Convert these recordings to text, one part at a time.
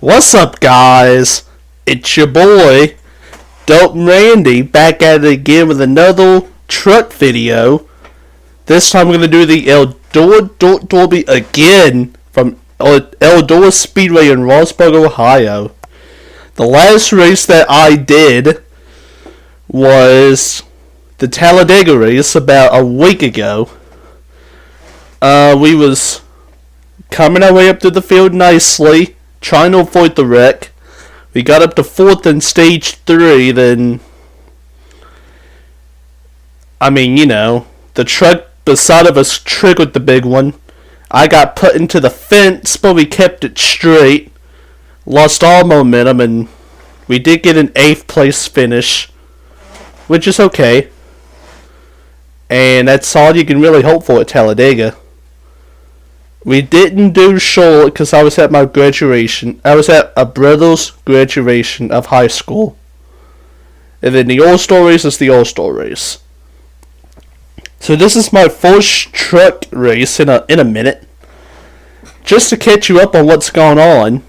What's up, guys? It's your boy, Dope Randy, back at it again with another truck video. This time we're going to do the Eldora Dirt Derby again from Eldora Speedway in Rossburg, Ohio. The last race that I did was the Talladega race about a week ago. We was coming our way up to the field nicely, trying to avoid the wreck. We got up to 4th in stage 3, then the truck beside of us triggered the big one. I got put into the fence, but we kept it straight. Lost all momentum, and we did get an 8th place finish, which is okay. And that's all you can really hope for at Talladega. We didn't do Charlotte because I was at my graduation. I was at a brother's graduation of high school. And then the All-Star race is the All-Star race. So this is my first truck race in a minute. Just to catch you up on what's going on.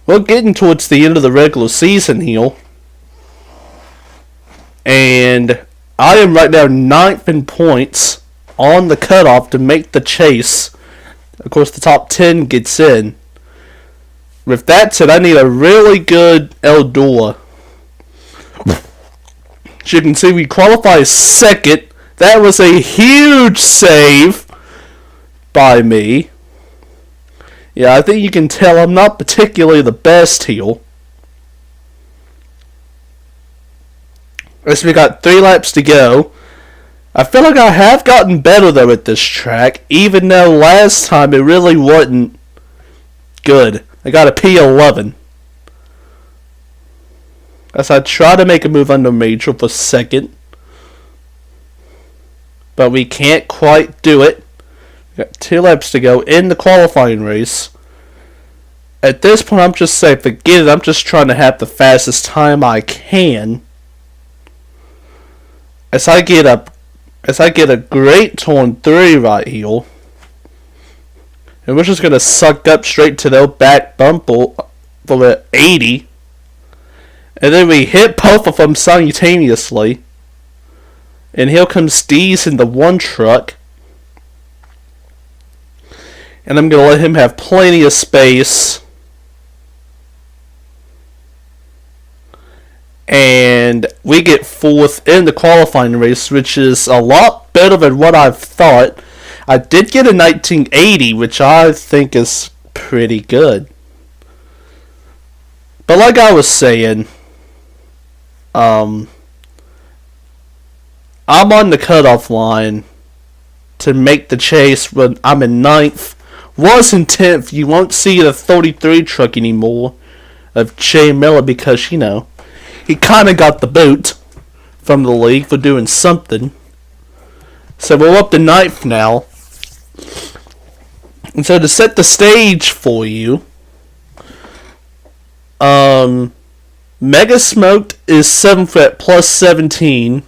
We're getting towards the end of the regular season here. And I am right now 9th in points on the cutoff to make the chase. Of course, the top 10 gets in. With that said, I need a really good Eldora. As you can see, we qualify 2nd. That was a huge save by me. Yeah, I think you can tell I'm not particularly the best here. As we got 3 laps to go. I feel like I have gotten better though at this track, even though last time it really wasn't good. I got a P11. As I try to make a move under major for 2nd. But we can't quite do it. We got 2 laps to go in the qualifying race. At this point I'm just saying, forget it, I'm just trying to have the fastest time I can. As I get a great turn 3 right here. And we're just going to suck up straight to the back bumper for the 80. And then we hit both of them simultaneously. And here comes Dees in the 1 truck. And I'm going to let him have plenty of space. And we get 4th in the qualifying race, which is a lot better than what I've thought. I did get a 1980, which I think is pretty good. But like I was saying, I'm on the cutoff line to make the chase when I'm in 9th. Was in 10th. You won't see the 33 truck anymore of Jay Miller because, he kind of got the boot from the league for doing something. So we're up to 9th now. And so to set the stage for you, Mega Smoked is 7th at plus 17.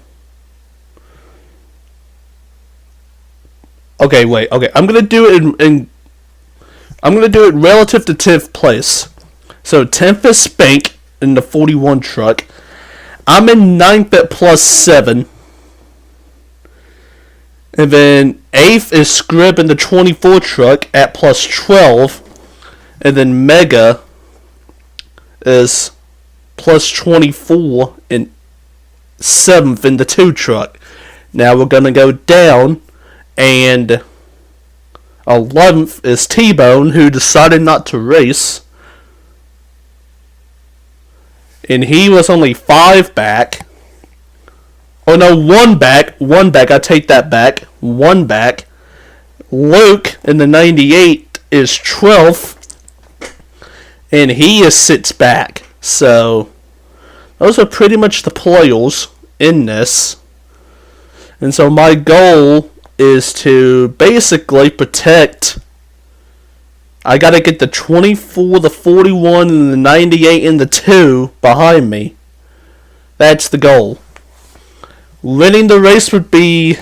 Okay, wait. Okay, I'm gonna do it I'm gonna do it relative to 10th place. So 10th is Spank in the 41 truck. I'm in 9th at plus 7. And then 8th is Scrib in the 24 truck at plus 12. And then Mega is plus 24 and 7th in the 2 truck. Now we're going to go down, and 11th is T-Bone, who decided not to race. And he was only 5 back. Oh no, 1 back. 1 back. I take that back. 1 back. Luke in the 98 is 12th. And he is 6 back. So, those are pretty much the players in this. And so my goal is to basically protect. I gotta get the 24, the 41, and the 98, and the 2 behind me. That's the goal. Winning the race would be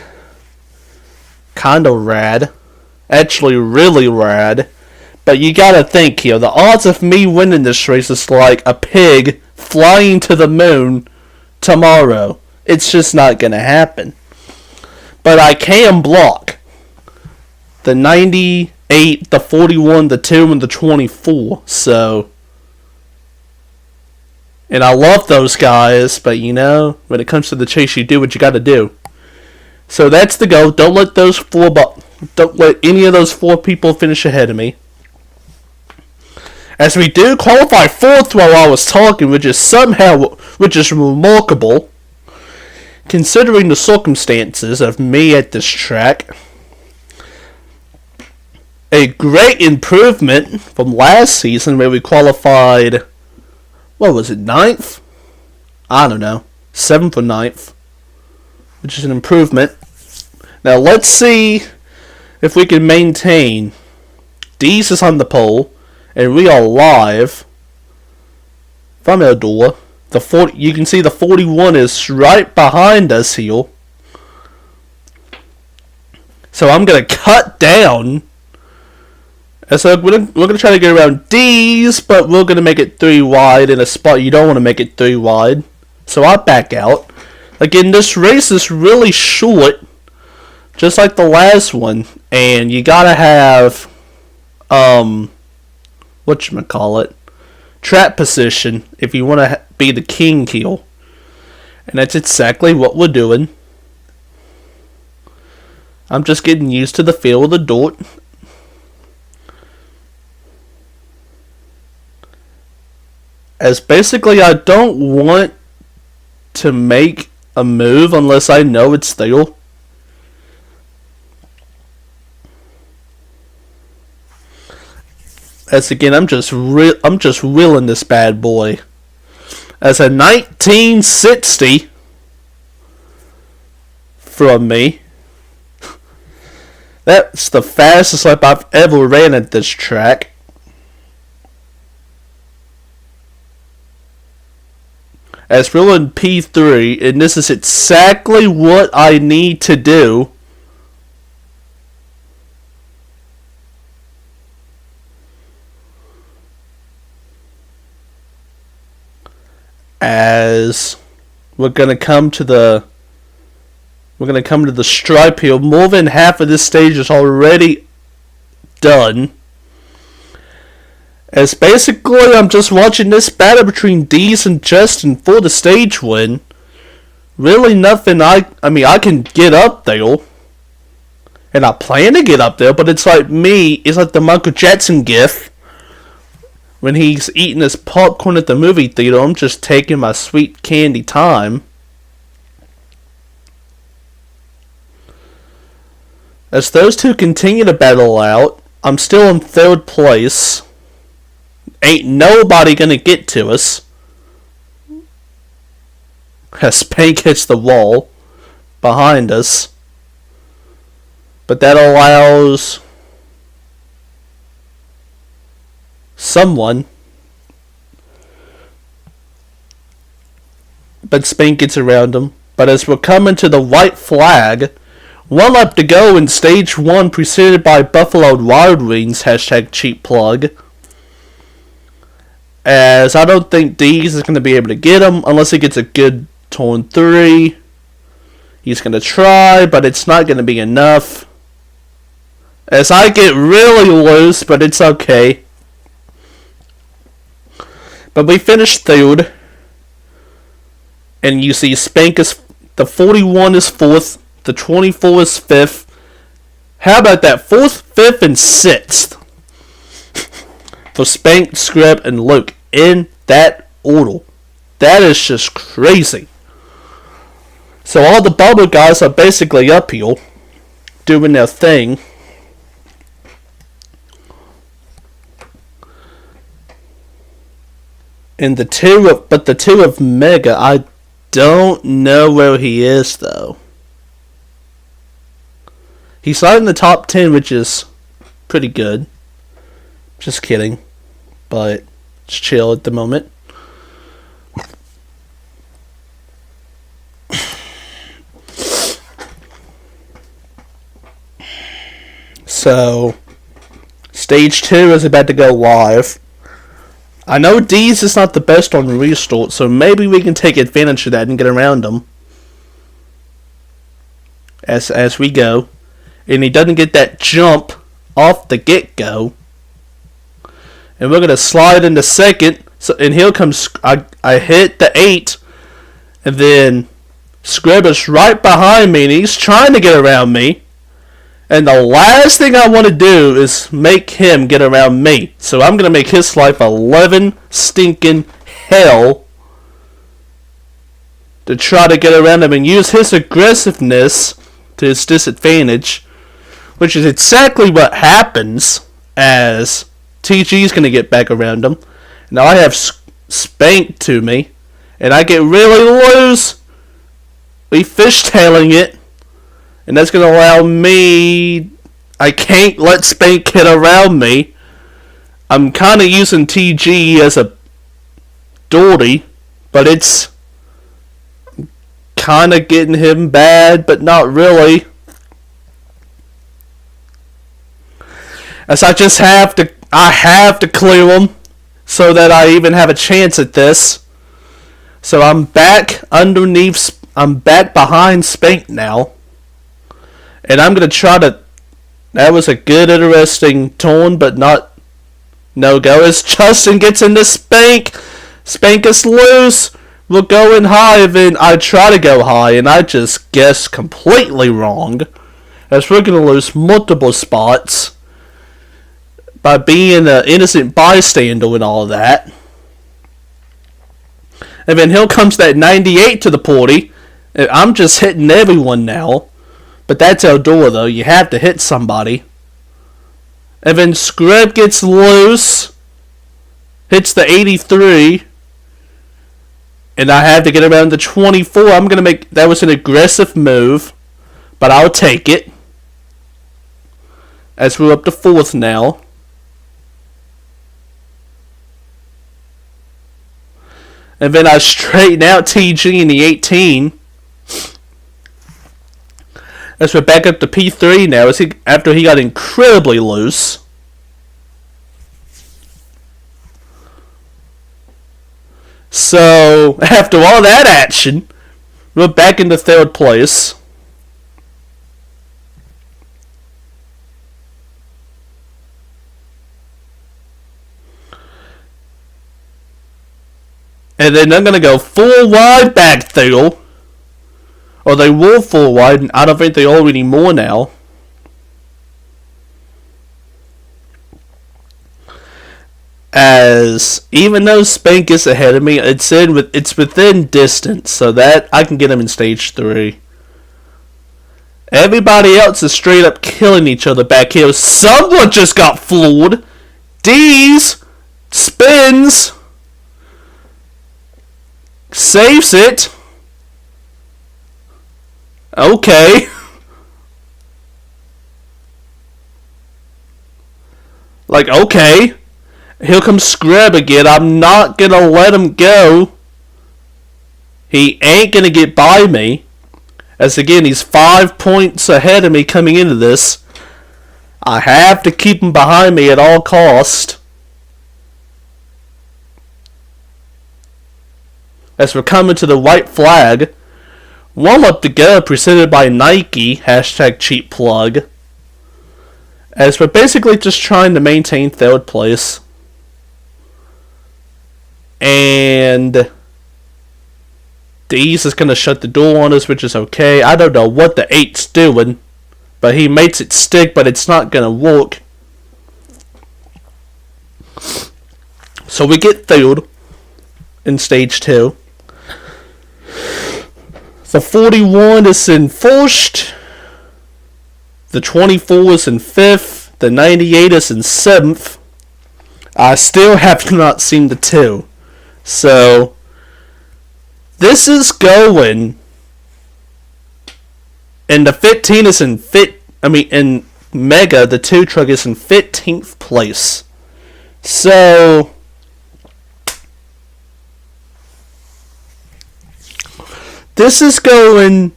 kinda rad. Actually, really rad. But you gotta think here, the odds of me winning this race is like a pig flying to the moon tomorrow. It's just not gonna happen. But I can block the 98, the 41, the 2, and the 24. So, and I love those guys, but you know, when it comes to the chase, you do what you gotta do. So that's the goal. Don't let any of those 4 people finish ahead of me. As we do qualify 4th while I was talking, which is remarkable, considering the circumstances of me at this track. A great improvement from last season where we qualified, what was it, 9th? I don't know, 7th or 9th, which is an improvement. Now let's see if we can maintain. Dees is on the pole, and we are live from Eldora. You can see the 41 is right behind us here. So I'm going to cut down. And so we're going to try to get around D's, but we're going to make it 3 wide in a spot you don't want to make it 3 wide. So I back out. Again, this race is really short, just like the last one. And you got to have, whatchamacallit, trap position if you want to be the king here. And that's exactly what we're doing. I'm just getting used to the feel of the dirt. As basically I don't want to make a move unless I know it's there. As again, I'm just wheeling this bad boy. As a 1960 from me. That's the fastest lap I've ever ran at this track. As we're in P3, and this is exactly what I need to do. As we're gonna come to the stripe here. More than half of this stage is already done. As basically I'm just watching this battle between Dees and Justin for the stage win. Really nothing. I mean I can get up there, and I plan to get up there, but it's like the Michael Jackson gif. When he's eating his popcorn at the movie theater, I'm just taking my sweet candy time. As those two continue to battle out, I'm still in 3rd place. Ain't nobody gonna get to us. As Spank hits the wall behind us. But that allows someone. But Spank gets around him. But as we're coming to the white flag, 1 lap to go in stage 1, preceded by Buffalo Wild Wings, #cheap plug. As I don't think Dees is going to be able to get him unless he gets a good turn 3. He's going to try, but it's not going to be enough. As I get really loose, but it's okay. But we finished 3rd. And you see Spank is, the 41 is 4th, the 24 is 5th. How about that? 4th, 5th, and 6th. For Spank, Scrib, and Luke. In that order. That is just crazy. So all the bubble guys are basically up here. Doing their thing. And the two of Mega, I don't know where he is though. He's not in the top 10, which is pretty good. Just kidding. But it's chill at the moment. So Stage 2 is about to go live. I know D's is not the best on restart, so maybe we can take advantage of that and get around him as we go. And he doesn't get that jump off the get-go. And we're going to slide into second. And here comes... I hit the 8. And then Scrub is right behind me, and he's trying to get around me. And the last thing I want to do is make him get around me. So I'm going to make his life 11 stinking hell to try to get around him and use his aggressiveness to his disadvantage, which is exactly what happens as TG is going to get back around him. Now I have Spank to me, and I get really loose. We fishtailing it. And that's going to allow me... I can't let Spank get around me. I'm kind of using TG as a dory, but it's kind of getting him bad, but not really. As I just have to clear him so that I even have a chance at this. So I'm back behind Spank now. And I'm going to try to... That was a good, interesting turn, but not... No go. As Justin gets into Spank. Spank is loose. We're going high. Then I try to go high, and I just guess completely wrong. As we're going to lose multiple spots by being an innocent bystander and all of that. And then here comes that 98 to the party. And I'm just hitting everyone now. But that's Eldora, though. You have to hit somebody. And then Scrub gets loose. Hits the 83. And I have to get around the 24. I'm going to make... That was an aggressive move. But I'll take it. As we're up to 4th now. And then I straighten out TG in the 18. As we're back up to P3 now, after he got incredibly loose. So, after all that action, we're back into 3rd place. And then they're going to go full wide back through. Or they were full wide, and I don't think they are anymore now. As even though Spank is ahead of me, it's within distance, so that I can get him in stage 3. Everybody else is straight up killing each other back here. Someone just got floored. D's spins, saves it. Okay. Like, okay. Here comes Scrub again. I'm not gonna let him go. He ain't gonna get by me. As again, he's 5 points ahead of me coming into this. I have to keep him behind me at all cost. As we're coming to the white flag. One up to go, presented by Nike, #cheap-plug. As we're basically just trying to maintain 3rd place. And D's is going to shut the door on us, which is okay. I don't know what the 8's doing, but he makes it stick, but it's not going to work. So we get 3rd in stage 2. The 41 is in 1st. The 24 is in 5th. The 98 is in 7th. I still have not seen the 2. So, this is going. And the 15 is in in Mega, the 2 truck is in 15th place. So, this is going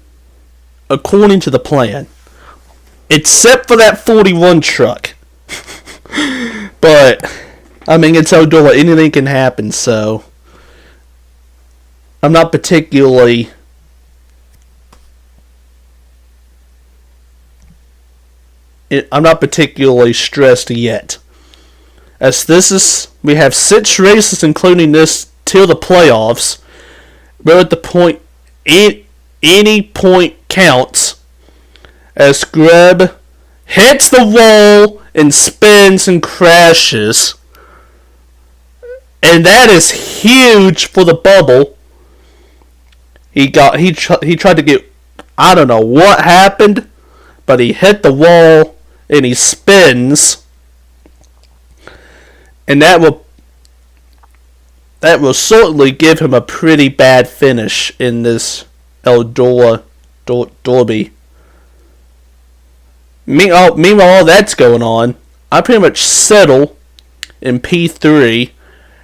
according to the plan. Except for that 41 truck. But, I mean, it's Eldora. Anything can happen, so I'm not particularly stressed yet. As we have 6 races, including this, till the playoffs. We're at the point, any point counts. As Greb hits the wall and spins and crashes. And that is huge for the bubble. He tried to get, I don't know what happened, but he hit the wall and he spins. And that will certainly give him a pretty bad finish in this Eldora Derby. Meanwhile, all that's going on, I pretty much settle in P3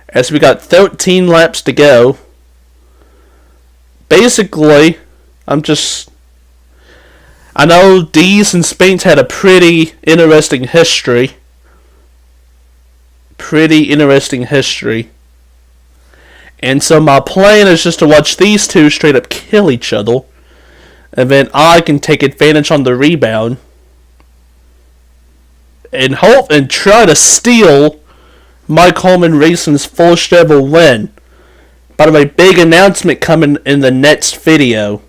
as we got 13 laps to go. Basically, I know Dees and Spain's had a pretty interesting history. And so my plan is just to watch these two straight up kill each other. And then I can take advantage on the rebound. And try to steal Mike Holman Racing's first ever win. By the way, big announcement coming in the next video.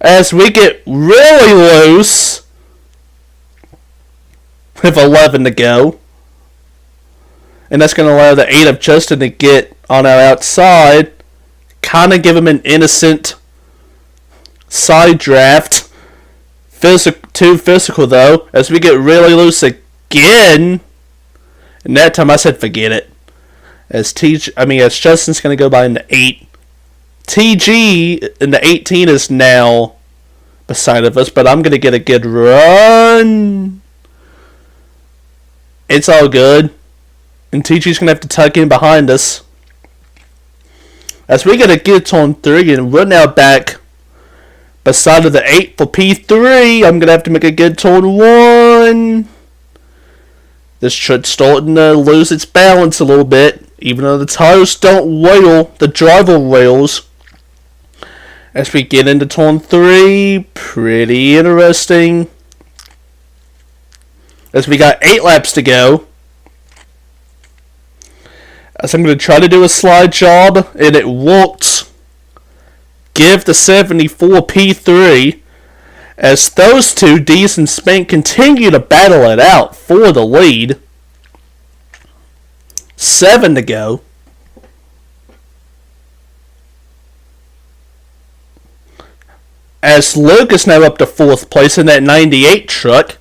As we get really loose with 11 to go. And that's going to allow the 8 of Justin to get on our outside. Kind of give him an innocent side draft. Too physical though. As we get really loose again. And that time I said forget it. As Justin's going to go by in the 8. TG in the 18 is now beside of us. But I'm going to get a good run. It's all good. And TG's going to have to tuck in behind us. As we get a good turn 3 and we're now back beside of the 8 for P3. I'm going to have to make a good turn 1. This truck's starting to lose its balance a little bit. Even though the tires don't wail, the driver wails. As we get into turn 3. Pretty interesting. As we got 8 laps to go. As I'm going to try to do a slide job, and it worked. Give the 74 P3. As those two, Dees and Spank, continue to battle it out for the lead. 7 to go. As Luke is now up to 4th place in that 98 truck.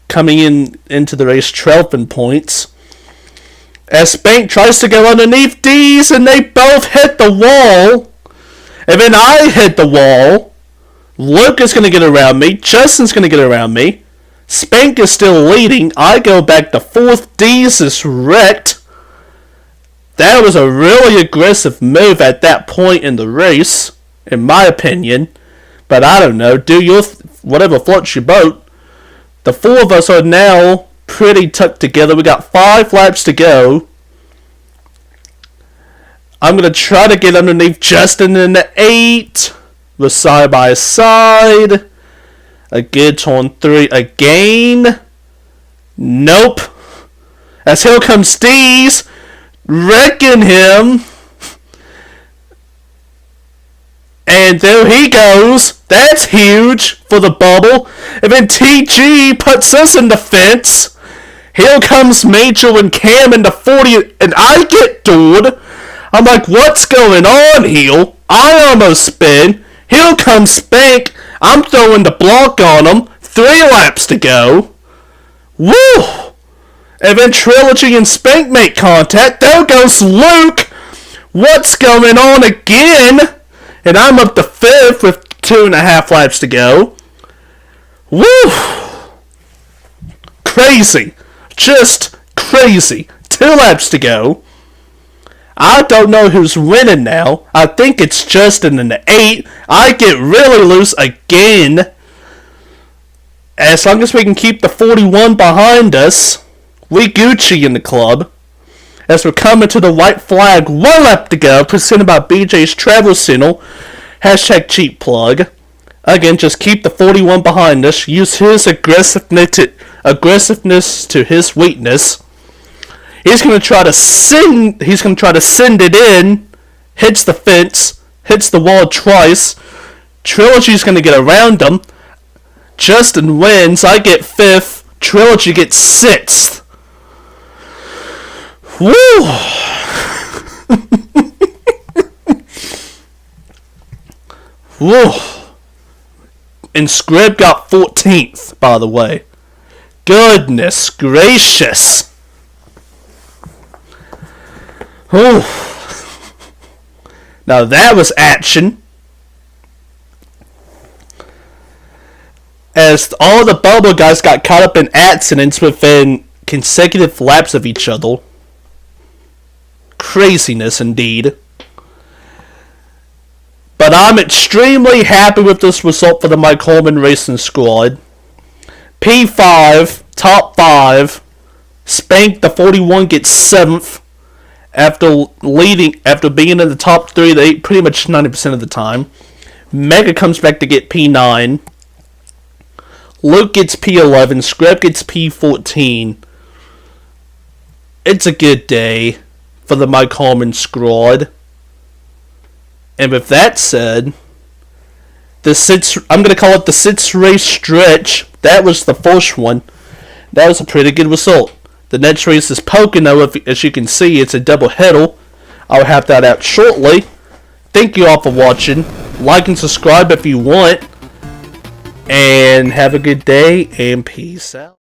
Coming into the race 12 in points. As Spank tries to go underneath Dees and they both hit the wall. And then I hit the wall. Luke is going to get around me. Justin's going to get around me. Spank is still leading. I go back to 4th. Dees is wrecked. That was a really aggressive move at that point in the race, in my opinion. But I don't know. Do your whatever floats your boat. The 4 of us are now pretty tucked together. We got 5 laps to go. I'm going to try to get underneath Justin in the 8. We're side by side. A good turn 3 again. Nope. As here comes Dees. Wrecking him. And there he goes. That's huge for the bubble. And then TG puts us in the fence. Here comes Major and Cam in the 40. And I get doored. I'm like, what's going on here? I almost spin. Here comes Spank. I'm throwing the block on him. 3 laps to go. Woo! And then Trilogy and Spank make contact. There goes Luke. What's going on again? And I'm up to 5th with 2.5 laps to go. Woo! Crazy. Just crazy. 2 laps to go. I don't know who's winning now. I think it's Justin in the 8. I get really loose again. As long as we can keep the 41 behind us, We Gucci in the club. As we're coming to the white flag, 1 lap to go, presented by BJ's Travel Signal. Hashtag cheap plug. Again, just keep the 41 behind us. Use his aggressiveness to his weakness. He's gonna try to send it in. Hits the fence. Hits the wall twice. Trilogy's gonna get around him. Justin wins. I get 5th. Trilogy gets 6th. Woo! Woo! And Scrib got 14th, by the way. Goodness gracious. Whew. Now that was action. As all the bubble guys got caught up in accidents within consecutive laps of each other. Craziness indeed. But I'm extremely happy with this result for the Mike Holman Racing Squad. P5, top 5. Spank the 41 gets 7th. After being in the top 3 to 8 pretty much 90% of the time. Mega comes back to get P9. Luke gets P11. Scrap gets P14. It's a good day for the Mike Holman squad. And with that said, I'm going to call it the 6-race stretch. That was the first one. That was a pretty good result. The next race is Pocono. As you can see, it's a double header. I'll have that out shortly. Thank you all for watching. Like and subscribe if you want. And have a good day, and peace out.